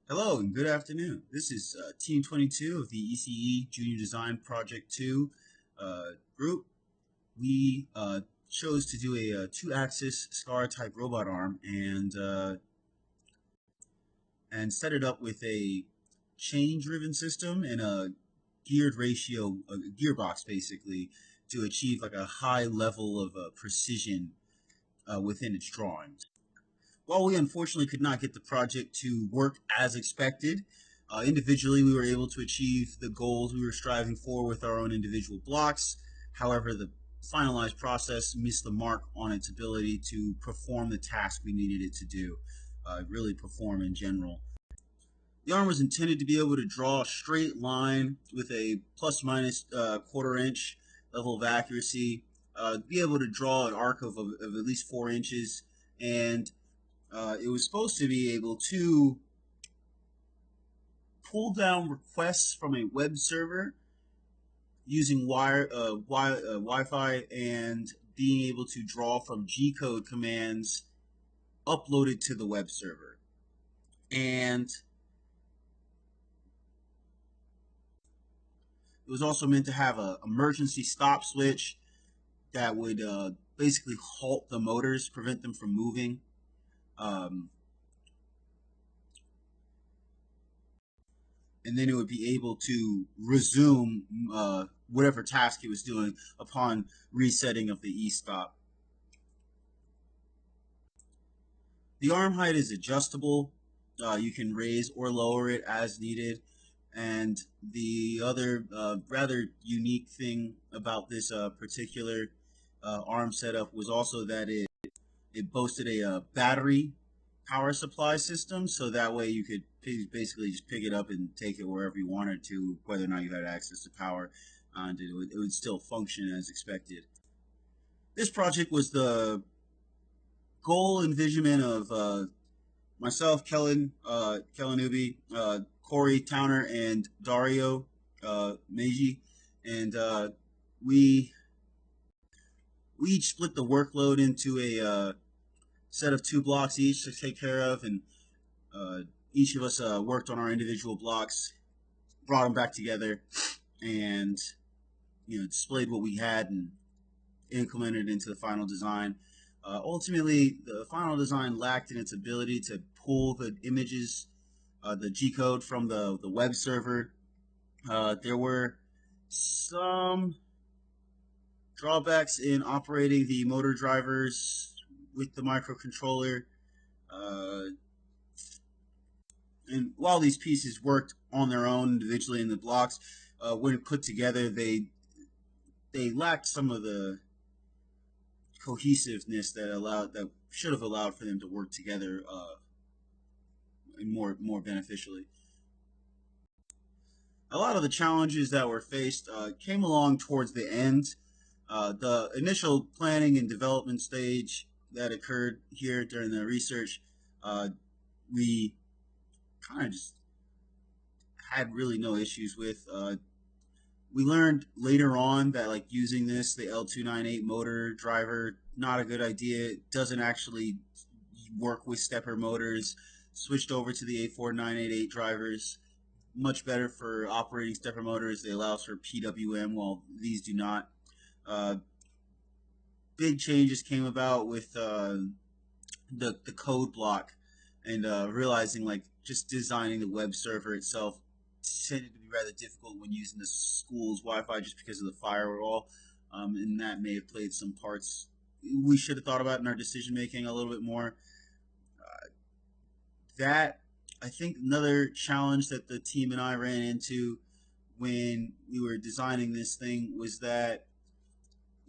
Hello and good afternoon. This is Team 22 of the ECE Junior Design Project 2 group. We chose to do a two-axis SCAR type robot arm and set it up with a chain-driven system and a geared ratio, a gearbox basically, to achieve like a high level of precision within its drawings. While we unfortunately could not get the project to work as expected, individually we were able to achieve the goals we were striving for with our own individual blocks. However, the finalized process missed the mark on its ability to perform the task we needed it to do, really perform in general. The arm was intended to be able to draw a straight line with a plus minus quarter inch level of accuracy, be able to draw an arc of at least 4 inches, and it was supposed to be able to pull down requests from a web server using Wi-Fi and being able to draw from G-code commands uploaded to the web server. And it was also meant to have an emergency stop switch that would basically halt the motors, prevent them from moving. Um, and then it would be able to resume whatever task it was doing upon resetting of the e-stop. The arm height is adjustable. You can raise or lower it as needed. And the other rather unique thing about this particular arm setup was also that it boasted a battery power supply system, so that way you could basically just pick it up and take it wherever you wanted to, whether or not you had access to power, and it would still function as expected. This project was the goal envisionment of myself, Kellen Newby, Corey Towner, and Dario Meiji, and we we each split the workload into a set of two blocks each to take care of, and uh, each of us worked on our individual blocks, brought them back together, and displayed what we had and implemented it into the final design. Ultimately, the final design lacked in its ability to pull the images, the G code from the web server. There were some drawbacks in operating the motor drivers with the microcontroller. Uh, and while these pieces worked on their own individually in the blocks, when put together, they lacked some of the cohesiveness that should have allowed for them to work together more beneficially. A lot of the challenges that were faced came along towards the end. The initial planning and development stage that occurred here during the research, we kind of just had really no issues with. We learned later on that like using the L298 motor driver, not a good idea. It doesn't actually work with stepper motors. Switched over to the A4988 drivers, much better for operating stepper motors. They allow for PWM, while these do not. Uh, Big changes came about with the code block, and realizing like just designing the web server itself tended to be rather difficult when using the school's Wi-Fi just because of the firewall, and that may have played some parts we should have thought about in our decision making a little bit more. That I think another challenge that the team and I ran into when we were designing this thing was that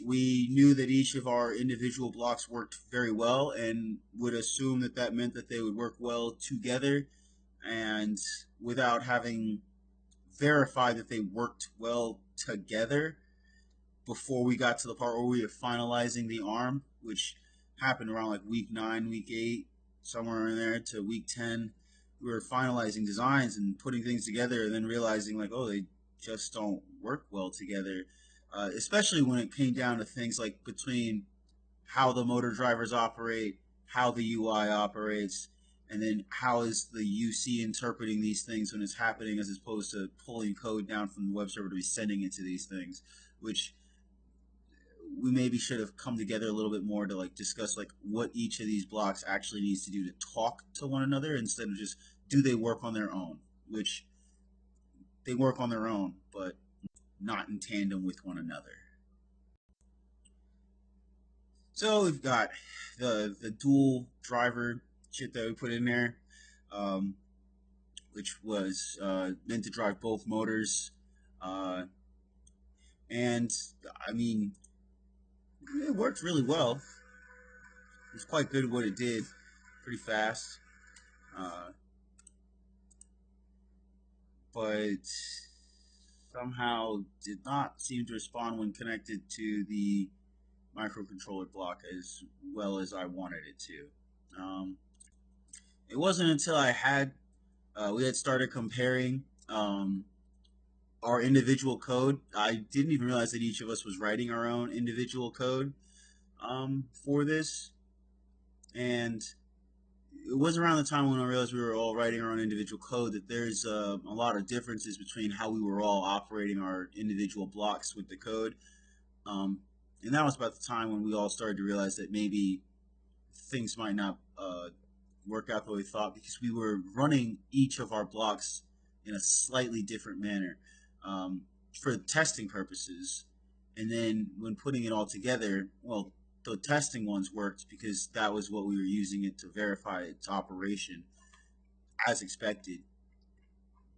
we knew that each of our individual blocks worked very well and would assume that that meant that they would work well together, and without having verified that they worked well together before we got to the part where we were finalizing the arm, which happened around like week 9, week 8, somewhere in there to week 10. We were finalizing designs and putting things together, and then realizing like, oh, they just don't work well together. Especially when it came down to things like between how the motor drivers operate, how the UI operates, and then how is the UC interpreting these things when it's happening, as opposed to pulling code down from the web server to be sending it to these things, which we maybe should have come together a little bit more to like discuss like what each of these blocks actually needs to do to talk to one another, instead of just do they work on their own, which they work on their own, but not in tandem with one another. So we've got the dual driver shit that we put in there, um, which was meant to drive both motors. Uh, and I mean, it worked really well. It was quite good at what it did, pretty fast. Uh, but somehow did not seem to respond when connected to the microcontroller block as well as I wanted it to. It wasn't until we had started comparing our individual code. I didn't even realize that each of us was writing our own individual code for this, and it was around the time when I realized we were all writing our own individual code that there's a lot of differences between how we were all operating our individual blocks with the code. Um, and that was about the time when we all started to realize that maybe things might not work out the way we thought, because we were running each of our blocks in a slightly different manner for testing purposes. And then when putting it all together, well, the testing ones worked because that was what we were using it to verify its operation as expected,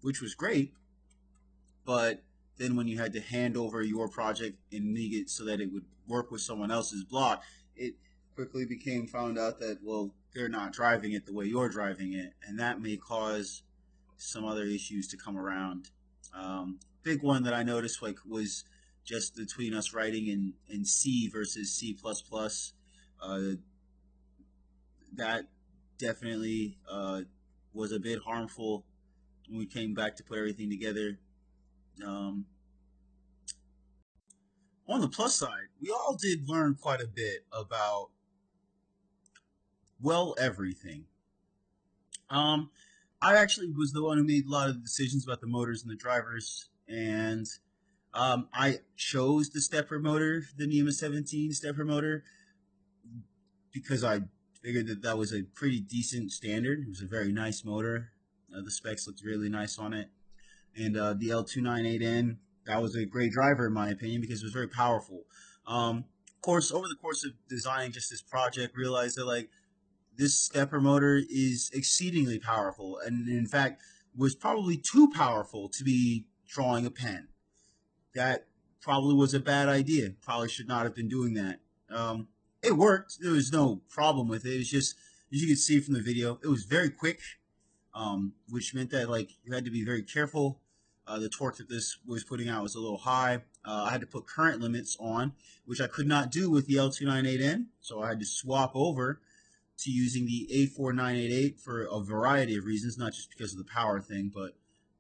which was great. But then when you had to hand over your project and make it so that it would work with someone else's block, it quickly became found out that, well, they're not driving it the way you're driving it, and that may cause some other issues to come around. Big one that I noticed like was just between us writing in C versus C++. Uh, that definitely was a bit harmful when we came back to put everything together. Um, on the plus side, we all did learn quite a bit about, well, everything. Um, I actually was the one who made a lot of the decisions about the motors and the drivers, and I chose the stepper motor, the NEMA 17 stepper motor, because I figured that that was a pretty decent standard. It was a very nice motor. The specs looked really nice on it. And the L298N, that was a great driver in my opinion because it was very powerful. Of course, over the course of designing just this project, realized that like this stepper motor is exceedingly powerful, and in fact was probably too powerful to be drawing a pen. That probably was a bad idea. Probably should not have been doing that. It worked. There was no problem with it. It's just, as you can see from the video, it was very quick, which meant that like you had to be very careful. The torque that this was putting out was a little high. I had to put current limits on, which I could not do with the L298N, so I had to swap over to using the A4988 for a variety of reasons, not just because of the power thing, but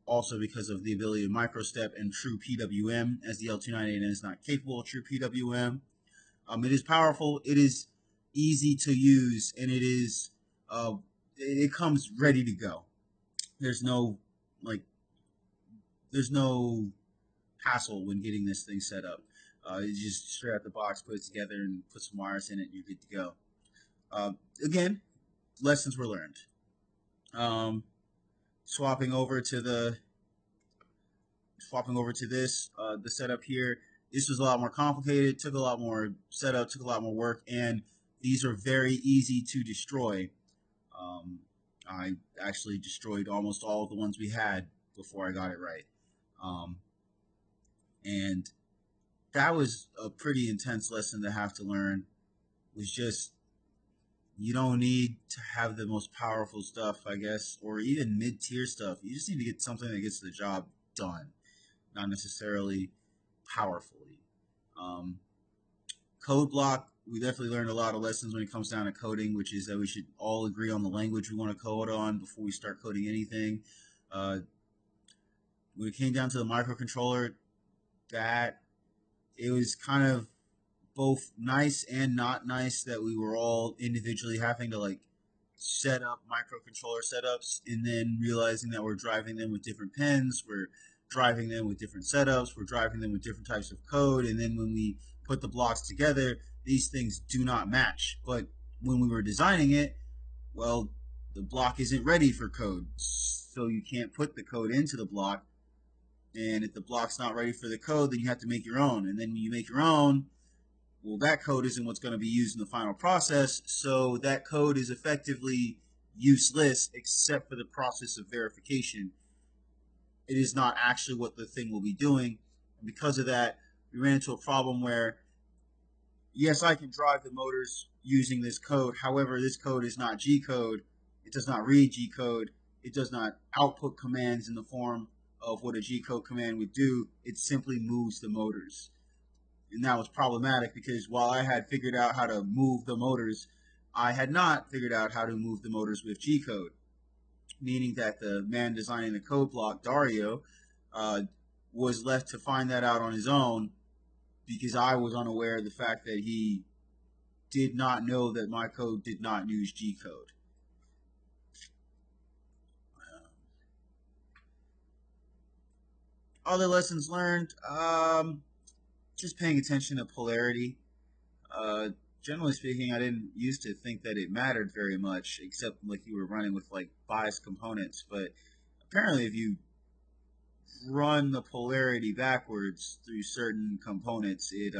also because of the ability to microstep and true PWM, as the L298N is not capable of true PWM. It is powerful, it is easy to use, and it comes ready to go. There's no like there's no hassle when getting this thing set up. You just straight out the box, put it together, and put some wires in it, and you're good to go. Uh, Again, lessons were learned. Um, swapping over to the swapping over to this, the setup here. This was a lot more complicated. Took a lot more setup. Took a lot more work, and these are very easy to destroy. Um, I actually destroyed almost all of the ones we had before I got it right, um, and that was a pretty intense lesson to have to learn. It was just, you don't need to have the most powerful stuff, I guess, or even mid-tier stuff. You just need to get something that gets the job done, not necessarily powerfully. Um, Code block, we definitely learned a lot of lessons when it comes down to coding, which is that we should all agree on the language we want to code on before we start coding anything. Uh, when it came down to the microcontroller, that it was kind of both nice and not nice that we were all individually having to like setup, microcontroller setups, and then realizing that we're driving them with different pins, we're driving them with different setups, we're driving them with different types of code, and then when we put the blocks together, these things do not match. But when we were designing it, well, the block isn't ready for code, so you can't put the code into the block. And if the block's not ready for the code, then you have to make your own. And then when you make your own, well, that code isn't what's going to be used in the final process, so that code is effectively useless except for the process of verification. It is not actually what the thing will be doing. And because of that, we ran into a problem where, yes, I can drive the motors using this code. However, this code is not G code. It does not read G code. It does not output commands in the form of what a G code command would do. It simply moves the motors. And that was problematic because while I had figured out how to move the motors, I had not figured out how to move the motors with G code, meaning that the man designing the code block, Dario, uh, was left to find that out on his own because I was unaware of the fact that he did not know that my code did not use G code. Other lessons learned, just paying attention to polarity. Uh, Generally speaking, I didn't used to think that it mattered very much, except like you were running with like biased components. But apparently, if you run the polarity backwards through certain components, it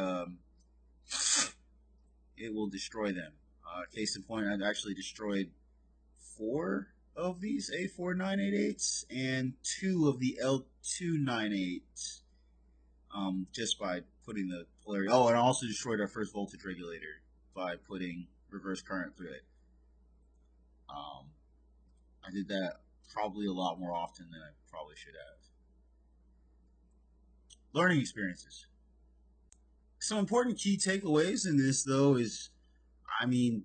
will destroy them. Case in point, I've actually destroyed 4 of these A4988s and 2 of the L298s just by putting the polarity. Oh, and I also destroyed our first voltage regulator by putting reverse current through it. Um, I did that probably a lot more often than I probably should have. Learning experiences. Some important key takeaways in this, though, is I mean,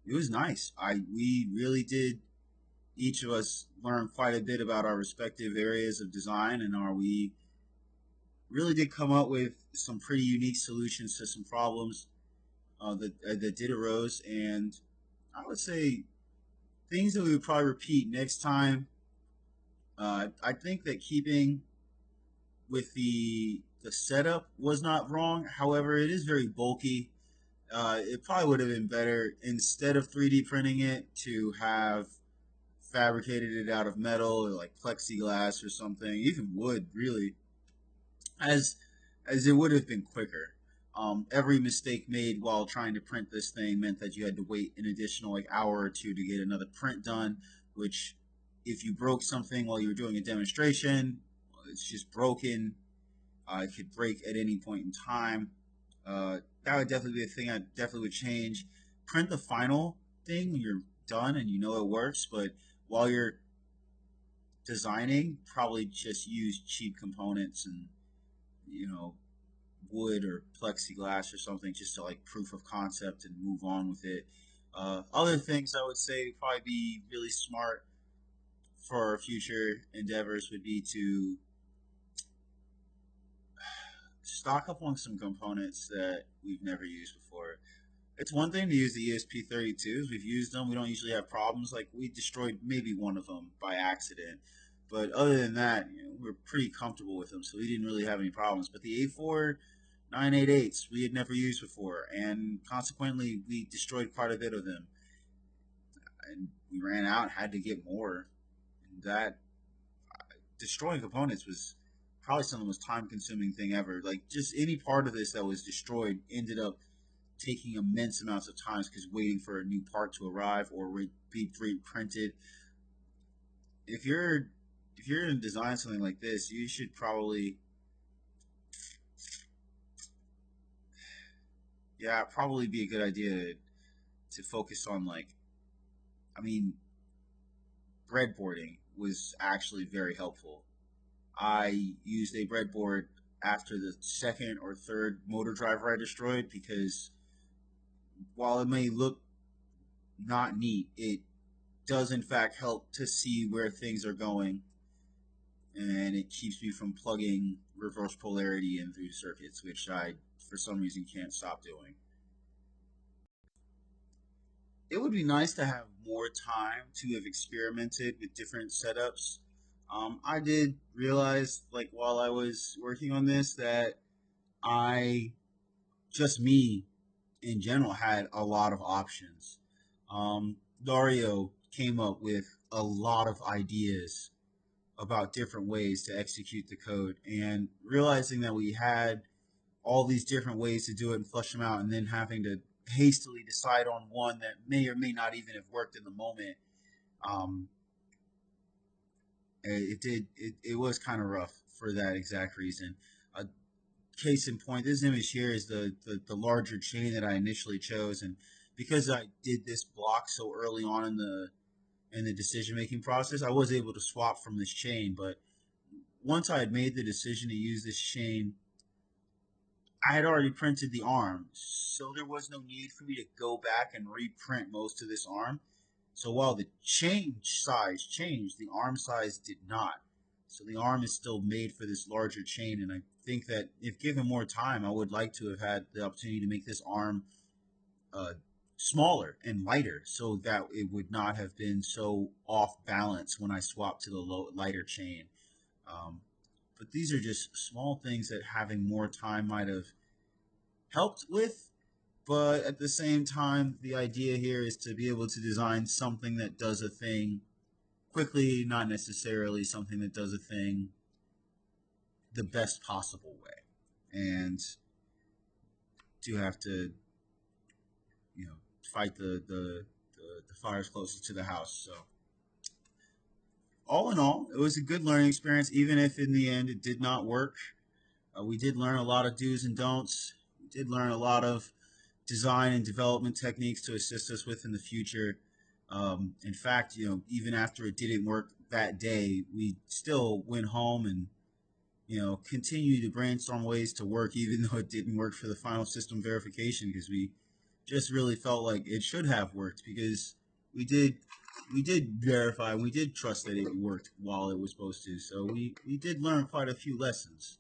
it was nice. We really did. Each of us learn quite a bit about our respective areas of design, and we really did come up with some pretty unique solutions to some problems that did arose. And I would say things that we would probably repeat next time. I think that keeping with the setup was not wrong. However, it is very bulky. It probably would have been better instead of 3D printing it to have fabricated it out of metal or like plexiglass or something, even wood, really, as it would have been quicker. Every mistake made while trying to print this thing meant that you had to wait an additional like hour or two to get another print done, which if you broke something while you were doing a demonstration, well, it's just broken. It could break at any point in time. That would definitely be a thing I definitely would change. Print the final thing when you're done and you know it works, but while you're designing, probably just use cheap components and wood or plexiglass or something just to like proof of concept and move on with it. Other things I would say probably be really smart for our future endeavors would be to stock up on some components that we've never used before. It's one thing to use the ESP32s. We've used them. We don't usually have problems. Like we destroyed maybe one of them by accident, but other than that, we're pretty comfortable with them, so we didn't really have any problems. But the A4 988s we had never used before, and consequently we destroyed quite a bit of them, and we ran out, had to get more. And that destroying components was probably some of the most time-consuming thing ever. Like just any part of this that was destroyed ended up taking immense amounts of time because waiting for a new part to arrive or be reprinted. If you're going to design something like this, you should probably be a good idea to focus on like, I mean, breadboarding was actually very helpful. I used a breadboard after the second or third motor driver I destroyed because while it may look not neat, it does in fact help to see where things are going, and it keeps me from plugging reverse polarity in through circuits, which I, for some reason, can't stop doing. It would be nice to have more time to have experimented with different setups. I did realize, like, while I was working on this, that I, just me in general, had a lot of options. Dario came up with a lot of ideas about different ways to execute the code, and realizing that we had all these different ways to do it and flush them out, and then having to hastily decide on one that may or may not even have worked in the moment. um, it was kind of rough for that exact reason. A case in point, this image here is the larger chain that I initially chose, and because I did this block so early on in the decision making process, I was able to swap from this chain. But once I had made the decision to use this chain, I had already printed the arm, so there was no need for me to go back and reprint most of this arm. So while the change size changed, the arm size did not. So the arm is still made for this larger chain, and I think that if given more time, I would like to have had the opportunity to make this arm uh, smaller and lighter, so that it would not have been so off balance when I swapped to the lighter chain. Um, but these are just small things that having more time might have helped with. But at the same time, the idea here is to be able to design something that does a thing quickly, not necessarily something that does a thing the best possible way. And to have to, fight the fires closest to the house. So all in all, it was a good learning experience, even if in the end it did not work. We did learn a lot of do's and don'ts. We did learn a lot of design and development techniques to assist us with in the future. In fact, even after it didn't work that day, we still went home and continued to brainstorm ways to work, even though it didn't work for the final system verification, because we just really felt like it should have worked, because we did we did verify, we did trust that it worked while it was supposed to. So we did learn quite a few lessons.